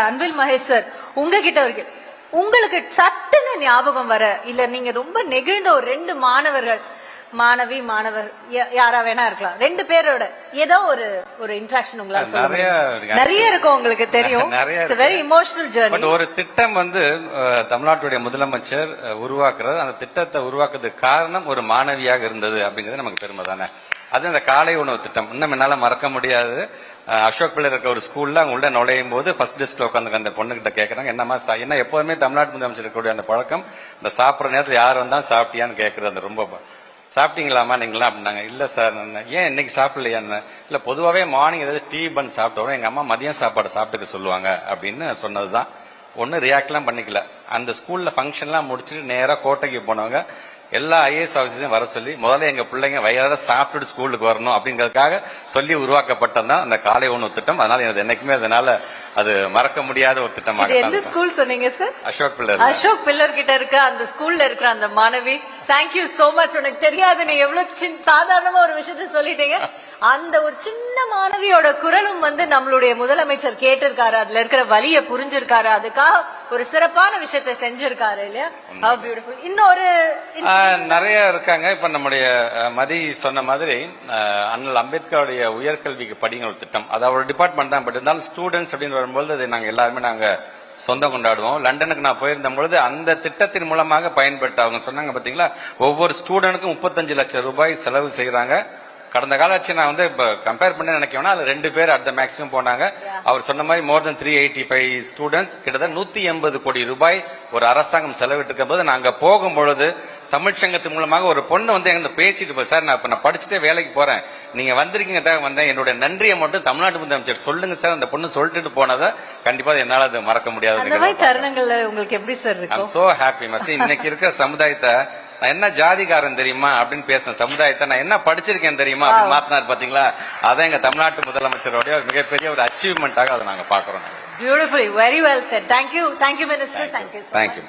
Anbil Mahesh sir, உங்ககிட்ட இருக்கு, உங்களுக்கு சட்டுன்னு ஞாபகம் வர இல்ல நீங்க ரொம்ப நெகிழ்ந்த ஒரு ரெண்டு மாணவர்கள், மாணவி மாணவர் யாரா வேணா இருக்கலாம், ரெண்டு பேரோட ஏதோ ஒரு இன்ட்ராக்ஷன் உங்களால நிறைய இருக்கும், உங்களுக்கு தெரியும். Very emotional journey. ஒரு திட்டம் தமிழ்நாட்டுடைய முதலமைச்சர் உருவாக்குறது, அந்த திட்டத்தை உருவாக்குறதுக்கு காரணம் ஒரு மாணவியாக இருந்தது அப்படிங்கிறது நமக்கு பெருமை தானே. அது இந்த காலை உணவு திட்டம் இன்னும் என்னால மறக்க முடியாது. அசோக் பிள்ளை இருக்க ஒரு ஸ்கூல்ல அவங்க உள்ள நுழையும் போது ஃபர்ஸ்ட் டெஸ்க்ல உட்காந்து அந்த பொண்ணுகிட்ட கேட்கறாங்க, என்னமா என்ன எப்போதுமே தமிழ்நாட்டு முதலமைச்சர் இருக்கக்கூடிய அந்த பழக்கம், இந்த சாப்பிட்ற நேரத்தில் யார் வந்தா சாப்பிட்டியான்னு கேட்கறது, அந்த ரொம்ப சாப்பிட்டீங்களாமா நீங்களா அப்படின்னாங்க. இல்ல சார், ஏன் இன்னைக்கு சாப்பிடலையான்னு. இல்ல பொதுவாகவே மார்னிங் ஏதாவது டீ பன் சாப்பிட்டு வரும், எங்க அம்மா மதியம் சாப்பாடு சாப்பிட்டுக்க சொல்லுவாங்க அப்படின்னு சொன்னதுதான். ஒன்னும் ரியாக்ட்லாம் பண்ணிக்கல. அந்த ஸ்கூல்ல ஃபங்க்ஷன்லாம் முடிச்சுட்டு நேரா கோட்டைக்கு போனவங்க எல்லா ஐஏஎஸ் ஆஃபீஸரையும் வர சொல்லி முதல்ல எங்க பிள்ளைங்க வயிறார சாப்பிட்டுட்டு ஸ்கூலுக்கு வரணும் அப்படிங்கறதுக்காக சொல்லி உருவாக்கப்பட்டதுதான் அந்த காலை உணவு திட்டம். அதனால எனக்கு என்னைக்குமே அதனால அது மறக்க முடியாத ஒரு திட்டமாக. எந்த ஸ்கூல் சொன்னீங்க sir? Ashok pillar. Ashok pillar கிட்ட இருக்க அந்த ஸ்கூல்ல இருக்கிற அந்த மாணவி, தேங்க்யூ சோ மச். உனக்கு தெரியாது, நீ எவ்வளவு சாதாரணமா ஒரு விஷயத்த சொல்லிட்டீங்க. அந்த ஒரு சின்ன மாணவியோட குரலும் நம்மளுடைய முதலமைச்சர் கேட்டிருக்காரு, அதுல இருக்கிற வலிய புரிஞ்சிருக்காரு, அதுக்காக ஒரு சிறப்பான விஷயத்த செஞ்சிருக்காரு இல்லையா? Have beautiful. இன்னொரு நிறைய இருக்காங்க. இப்ப நம்முடைய மதி சொன்ன மாதிரி அண்ணல் அம்பேத்கருடைய உயர்கல்விக்கு படிங்கிற ஒரு திட்டம், அது அவரோட டிபார்ட்மெண்ட் தான். பட் இருந்தாலும் ஸ்டூடெண்ட்ஸ் அப்படின்னு வரும்போது அது நாங்க எல்லாருமே நாங்க சொந்தம் கொண்டாடுவோம். லண்டனுக்கு நான் போயிருந்த பொழுது அந்த திட்டத்தின் மூலமாக பயன்பெற்ற அவங்க சொன்னாங்க பாத்தீங்களா, ஒவ்வொரு ஸ்டூடெண்ட்டுக்கும் 35 லட்சம் ரூபாய் செலவு செய்யறாங்க. கடந்த கால ஆட்சி நான் இப்ப கம்பேர் பண்ண நினைக்கிறேன்னா அது 2 பேர் அடுத்த மேக்ஸிமம் போனாங்க. அவர் சொன்ன மாதிரி மோர் தென் 385 ஸ்டூடெண்ட்ஸ், கிட்டத்தட்ட 180 கோடி ரூபாய் ஒரு அரசாங்கம் செலவிட்டு இருக்க போது நாங்க போகும்பொழுது தமிழ்ச்சங்கத்தின் மூலமாக ஒரு பொண்ணு எங்கிட்ட பேசிட்டு சார், நான் படிச்சுட்டே வேலைக்கு போறேன், நீங்க வந்திருக்கீங்க வந்தேன், என்னோட நன்றியை மட்டும் தமிழ்நாட்டு முதலமைச்சர் சொல்லுங்க சார். அந்த பொண்ணு சொல்லிட்டு போனதை கண்டிப்பா என்னால அது மறக்க முடியாது. தருணங்கள்ல உங்களுக்கு எப்படி சார் இருக்கு? சோ ஹாப்பி மசி. இன்னைக்கு இருக்கிற சமுதாயத்தை நான் என்ன ஜாதிகாரன் தெரியுமா அப்படின்னு பேசின சமுதாயத்தை நான் என்ன படிச்சிருக்கேன் தெரியுமா அப்படின்னு மாத்தினார் பாத்தீங்களா. அதான் எங்க தமிழ்நாட்டு முதலமைச்சருடைய மிகப்பெரிய ஒரு அச்சீவ்மெண்டாக அதை நாங்க பாக்குறோம். Beautifully, very well set. Thank you, thank you minister. Thank you.